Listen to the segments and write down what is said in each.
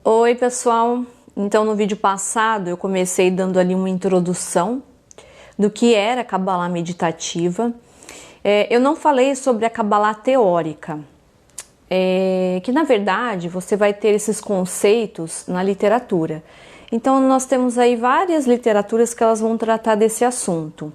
Oi pessoal, então no vídeo passado eu comecei dando ali uma introdução do que era a Kabbalah meditativa. Eu não falei sobre a Kabbalah teórica, que na verdade você vai ter esses conceitos na literatura. Então nós temos aí várias literaturas que elas vão tratar desse assunto.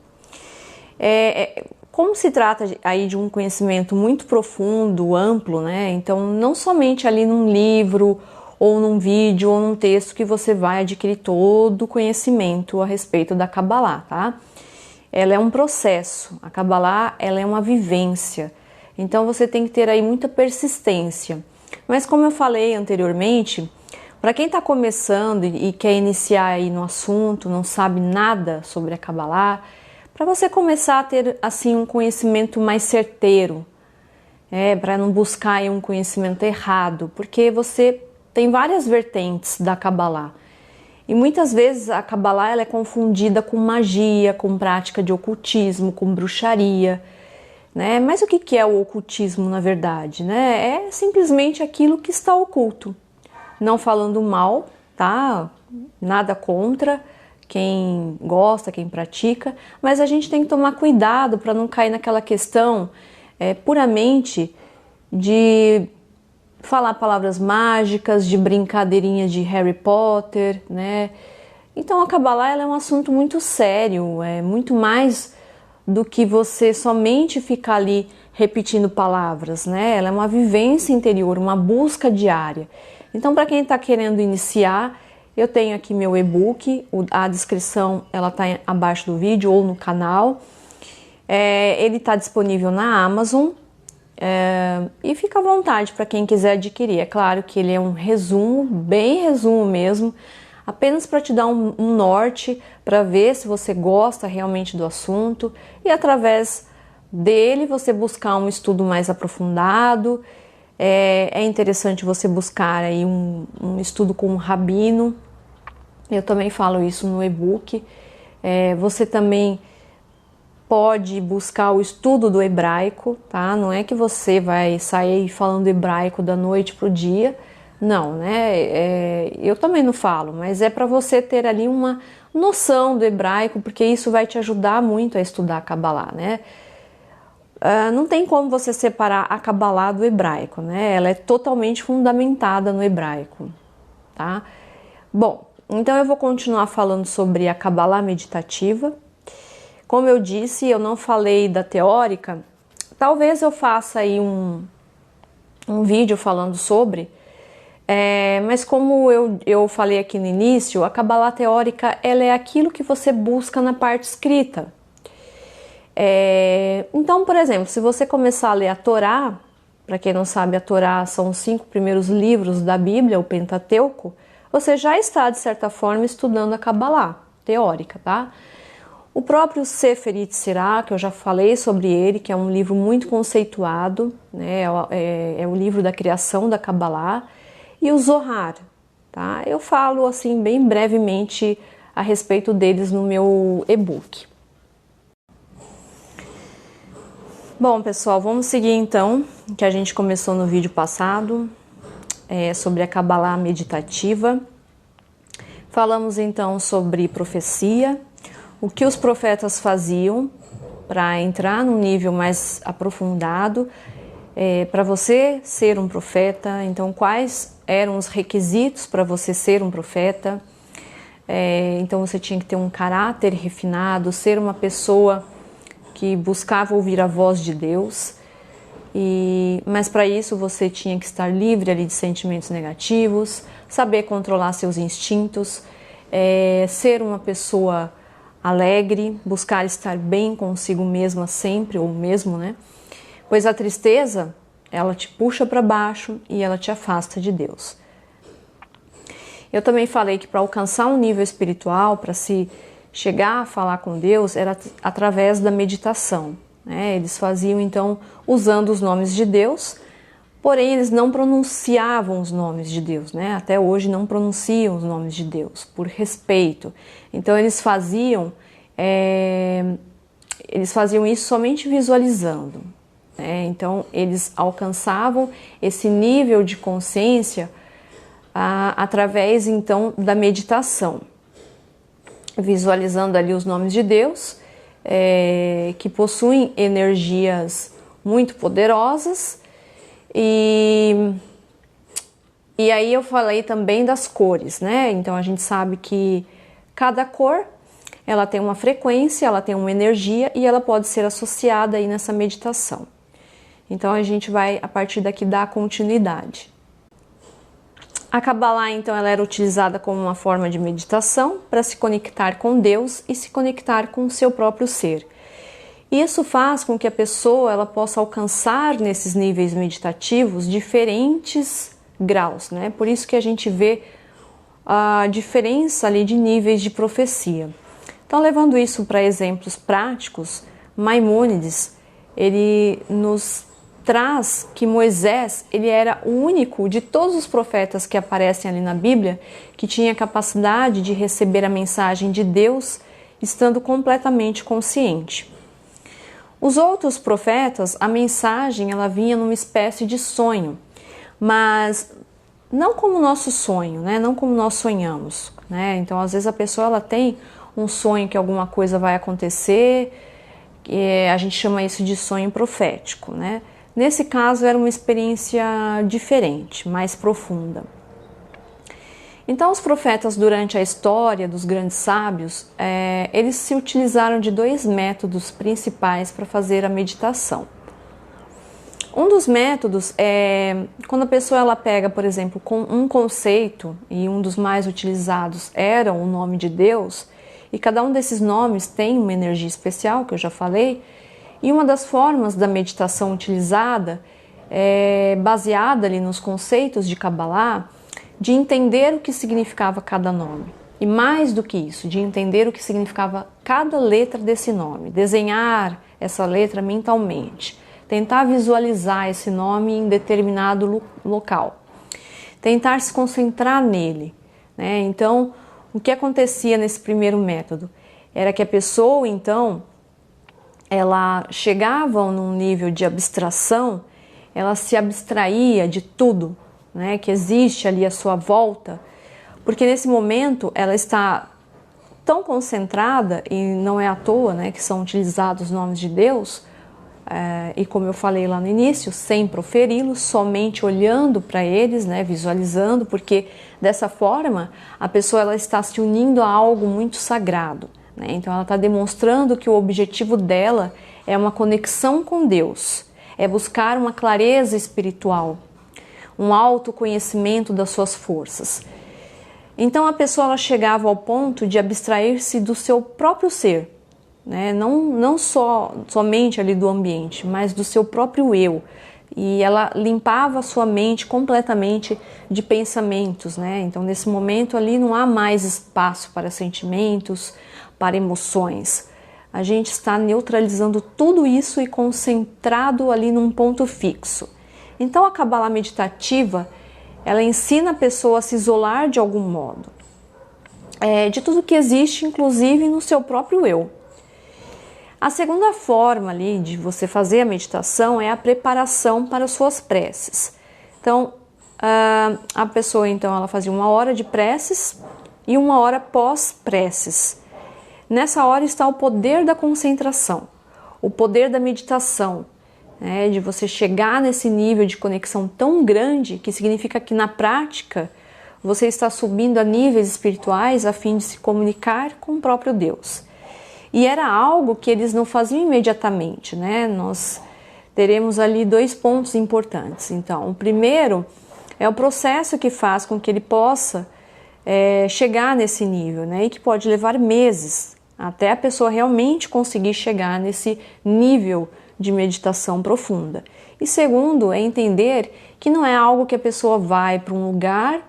Como se trata aí de um conhecimento muito profundo, amplo, né? Então não somente ali num livro, ou num vídeo, ou num texto que você vai adquirir todo o conhecimento a respeito da Kabbalah, tá? Ela é um processo, a Kabbalah ela é uma vivência, então você tem que ter aí muita persistência. Mas como eu falei anteriormente, para quem está começando e quer iniciar aí no assunto, não sabe nada sobre a Kabbalah, para você começar a ter assim um conhecimento mais certeiro, para não buscar aí um conhecimento errado, porque você tem várias vertentes da Kabbalah. E muitas vezes a Kabbalah ela é confundida com magia, com prática de ocultismo, com bruxaria, né? Mas o que é o ocultismo na verdade, né? É simplesmente aquilo que está oculto. Não falando mal, tá? Nada contra quem gosta, quem pratica, mas a gente tem que tomar cuidado para não cair naquela questão puramente de falar palavras mágicas, de brincadeirinhas de Harry Potter, né? Então a Kabbalah ela é um assunto muito sério, é muito mais do que você somente ficar ali repetindo palavras, né? Ela é uma vivência interior, uma busca diária. Então para quem está querendo iniciar, eu tenho aqui meu e-book, a descrição ela está abaixo do vídeo ou no canal. Ele está disponível na Amazon. E fica à vontade para quem quiser adquirir. É claro que ele é um resumo, bem resumo mesmo, apenas para te dar um norte, para ver se você gosta realmente do assunto e através dele você buscar um estudo mais aprofundado. É interessante você buscar aí um estudo com um rabino. Eu também falo isso no e-book. Você também pode buscar o estudo do hebraico, tá? Não é que você vai sair falando hebraico da noite pro dia, não, né? Eu também não falo, mas é para você ter ali uma noção do hebraico, porque isso vai te ajudar muito a estudar a Kabbalah, né? Não tem como você separar a Kabbalah do hebraico, né? Ela é totalmente fundamentada no hebraico, tá? Bom, então eu vou continuar falando sobre a Kabbalah meditativa. Como eu disse, eu não falei da teórica, talvez eu faça aí um vídeo falando sobre, mas como eu falei aqui no início, a Kabbalah teórica ela é aquilo que você busca na parte escrita. Então, por exemplo, se você começar a ler a Torá, para quem não sabe, a Torá são os 5 primeiros livros da Bíblia, o Pentateuco, você já está, de certa forma, estudando a Kabbalah teórica, tá? O próprio Sefer Yetzirah, que eu já falei sobre ele, que é um livro muito conceituado, né? É o livro da criação da Kabbalah, e o Zohar, tá? Eu falo assim bem brevemente a respeito deles no meu e-book. Bom, pessoal, vamos seguir então, que a gente começou no vídeo passado, sobre a Kabbalah meditativa. Falamos então sobre profecia, o que os profetas faziam para entrar num nível mais aprofundado, para você ser um profeta. Então, quais eram os requisitos para você ser um profeta? Então, você tinha que ter um caráter refinado, ser uma pessoa que buscava ouvir a voz de Deus. Mas para isso você tinha que estar livre ali de sentimentos negativos, saber controlar seus instintos, ser uma pessoa alegre, buscar estar bem consigo mesma sempre, ou mesmo, né? Pois a tristeza, ela te puxa para baixo e ela te afasta de Deus. Eu também falei que para alcançar um nível espiritual, para se chegar a falar com Deus, era através da meditação, né? Eles faziam então usando os nomes de Deus, porém eles não pronunciavam os nomes de Deus, né? Até hoje não pronunciam os nomes de Deus, por respeito. Então eles faziam isso somente visualizando, né? Então eles alcançavam esse nível de consciência através então da meditação, visualizando ali os nomes de Deus, que possuem energias muito poderosas. E aí eu falei também das cores, né? Então a gente sabe que cada cor ela tem uma frequência, ela tem uma energia e ela pode ser associada aí nessa meditação. Então a gente vai a partir daqui dar continuidade. A Kabbalah então ela era utilizada como uma forma de meditação para se conectar com Deus e se conectar com o seu próprio ser. Isso faz com que a pessoa ela possa alcançar nesses níveis meditativos diferentes graus, né? Por isso que a gente vê a diferença ali de níveis de profecia. Então, levando isso para exemplos práticos, Maimônides, ele nos traz que Moisés, ele era o único de todos os profetas que aparecem ali na Bíblia que tinha capacidade de receber a mensagem de Deus estando completamente consciente. Os outros profetas, a mensagem ela vinha numa espécie de sonho, mas não como o nosso sonho, né? Não como nós sonhamos, né? Então, às vezes a pessoa ela tem um sonho que alguma coisa vai acontecer, a gente chama isso de sonho profético, né? Nesse caso era uma experiência diferente, mais profunda. Então os profetas durante a história dos grandes sábios, eles se utilizaram de dois métodos principais para fazer a meditação. Um dos métodos é quando a pessoa ela pega, por exemplo, com um conceito, e um dos mais utilizados era o nome de Deus, e cada um desses nomes tem uma energia especial, que eu já falei, e uma das formas da meditação utilizada é baseada ali nos conceitos de Kabbalah, de entender o que significava cada nome. E mais do que isso, de entender o que significava cada letra desse nome, desenhar essa letra mentalmente, tentar visualizar esse nome em determinado local, tentar se concentrar nele, né? Então, o que acontecia nesse primeiro método era que a pessoa, então, ela chegava num nível de abstração, ela se abstraía de tudo, né, que existe ali à sua volta, porque nesse momento ela está tão concentrada, e não é à toa, né, que são utilizados os nomes de Deus, e como eu falei lá no início, sem proferi-los, somente olhando para eles, né, visualizando, porque dessa forma a pessoa ela está se unindo a algo muito sagrado, né? Então ela está demonstrando que o objetivo dela é uma conexão com Deus, é buscar uma clareza espiritual, um autoconhecimento das suas forças. Então a pessoa ela chegava ao ponto de abstrair-se do seu próprio ser, né? Não somente ali do ambiente, mas do seu próprio eu. E ela limpava a sua mente completamente de pensamentos, né? Então nesse momento ali não há mais espaço para sentimentos, para emoções. A gente está neutralizando tudo isso e concentrado ali num ponto fixo. Então a Kabbalah meditativa, ela ensina a pessoa a se isolar de algum modo, de tudo que existe, inclusive no seu próprio eu. A segunda forma ali de você fazer a meditação é a preparação para as suas preces. Então, a pessoa então ela fazia 1 hora de preces e 1 hora pós-preces. Nessa hora está o poder da concentração, o poder da meditação, né, de você chegar nesse nível de conexão tão grande que significa que na prática você está subindo a níveis espirituais a fim de se comunicar com o próprio Deus. E era algo que eles não faziam imediatamente, né? Nós teremos ali 2 pontos importantes. Então, o primeiro é o processo que faz com que ele possa chegar nesse nível, né? E que pode levar meses até a pessoa realmente conseguir chegar nesse nível de meditação profunda. E segundo, é entender que não é algo que a pessoa vai para um lugar,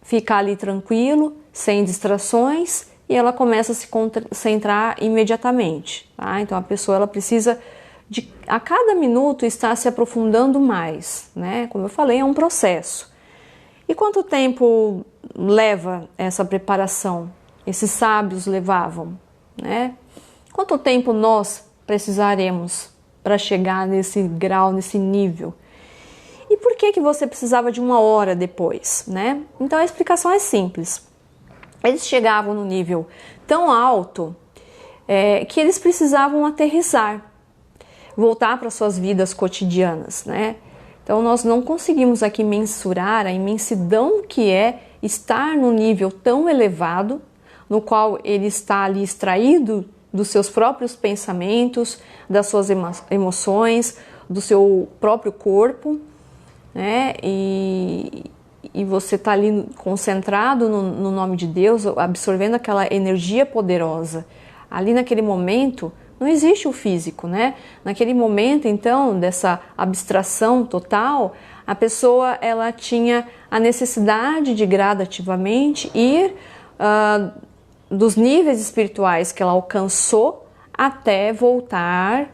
ficar ali tranquilo, sem distrações, e ela começa a se concentrar imediatamente, tá? Então a pessoa ela precisa de a cada minuto estar se aprofundando mais, né? Como eu falei, é um processo. E quanto tempo leva essa preparação? Esses sábios levavam, né? Quanto tempo nós precisaremos para chegar nesse grau, nesse nível? E por que você precisava de 1 hora depois, né? Então a explicação é simples. Eles chegavam no nível tão alto que eles precisavam aterrissar, voltar para suas vidas cotidianas, né? Então nós não conseguimos aqui mensurar a imensidão que é estar num nível tão elevado, no qual ele está ali extraído dos seus próprios pensamentos, das suas emoções, do seu próprio corpo, né? E você está ali concentrado no nome de Deus, absorvendo aquela energia poderosa. Ali naquele momento não existe o físico, né? Naquele momento, então, dessa abstração total, a pessoa ela tinha a necessidade de gradativamente ir dos níveis espirituais que ela alcançou até voltar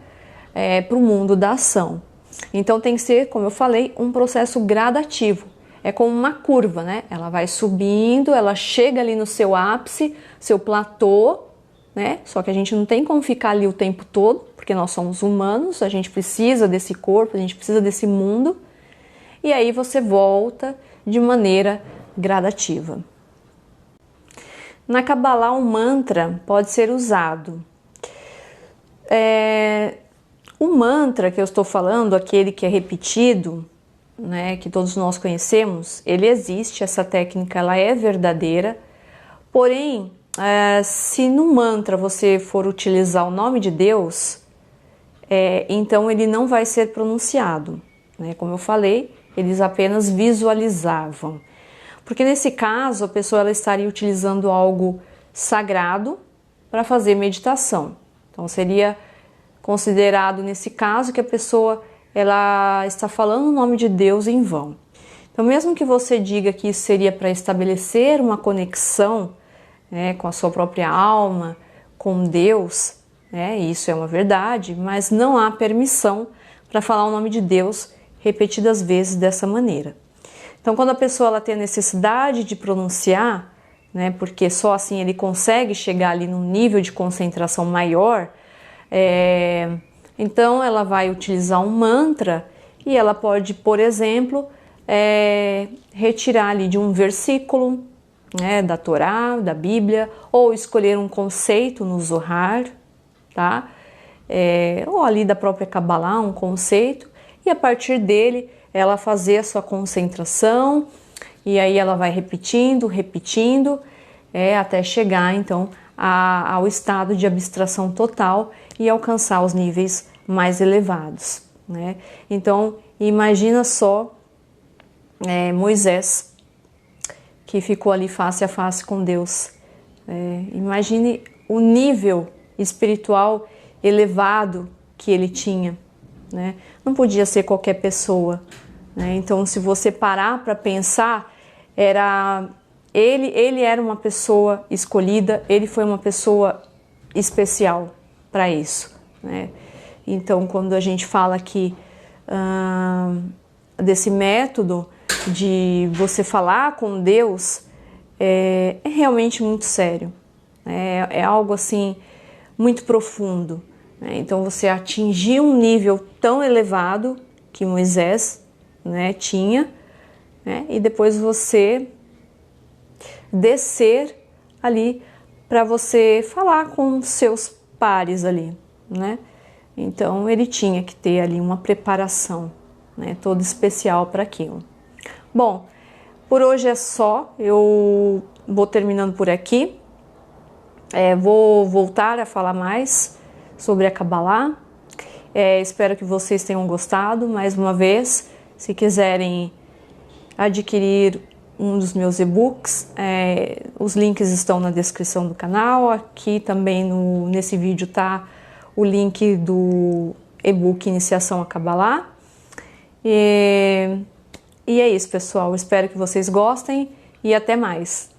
para o mundo da ação. Então tem que ser, como eu falei, um processo gradativo. É como uma curva, né? Ela vai subindo, ela chega ali no seu ápice, seu platô, né? Só que a gente não tem como ficar ali o tempo todo, porque nós somos humanos, a gente precisa desse corpo, a gente precisa desse mundo. E aí você volta de maneira gradativa. Na Kabbalah, um mantra pode ser usado. O mantra que eu estou falando, aquele que é repetido, né, que todos nós conhecemos, ele existe, essa técnica ela é verdadeira, porém, se no mantra você for utilizar o nome de Deus, então ele não vai ser pronunciado, né? Como eu falei, eles apenas visualizavam, porque nesse caso a pessoa ela estaria utilizando algo sagrado para fazer meditação, então seria considerado nesse caso que a pessoa ela está falando o nome de Deus em vão. Então mesmo que você diga que isso seria para estabelecer uma conexão, né, com a sua própria alma, com Deus, né, isso é uma verdade, mas não há permissão para falar o nome de Deus repetidas vezes dessa maneira. Então quando a pessoa ela tem a necessidade de pronunciar, né, porque só assim ele consegue chegar ali num nível de concentração maior, então ela vai utilizar um mantra e ela pode, por exemplo, retirar ali de um versículo, né, da Torá, da Bíblia, ou escolher um conceito no Zohar, tá? Ou ali da própria Kabbalah, um conceito, e a partir dele ela fazer a sua concentração, e aí ela vai repetindo, até chegar então ao estado de abstração total e alcançar os níveis mais elevados, né? Então imagina só Moisés, que ficou ali face a face com Deus. Imagine o nível espiritual elevado que ele tinha, né? Não podia ser qualquer pessoa, né? Então se você parar para pensar, ele era uma pessoa escolhida, ele foi uma pessoa especial para isso, né? Então quando a gente fala aqui desse método de você falar com Deus, é realmente muito sério, é algo assim muito profundo, né? Então você atingir um nível tão elevado que Moisés, né, tinha, né, e depois você descer ali para você falar com seus pares ali, né? Então ele tinha que ter ali uma preparação, né, toda especial para aquilo. Bom, por hoje é só, eu vou terminando por aqui, vou voltar a falar mais sobre a Kabbalah, espero que vocês tenham gostado. Mais uma vez, se quiserem adquirir um dos meus e-books, os links estão na descrição do canal, aqui também nesse vídeo tá o link do e-book Iniciação à Kabbalah. E é isso, pessoal. Espero que vocês gostem e até mais.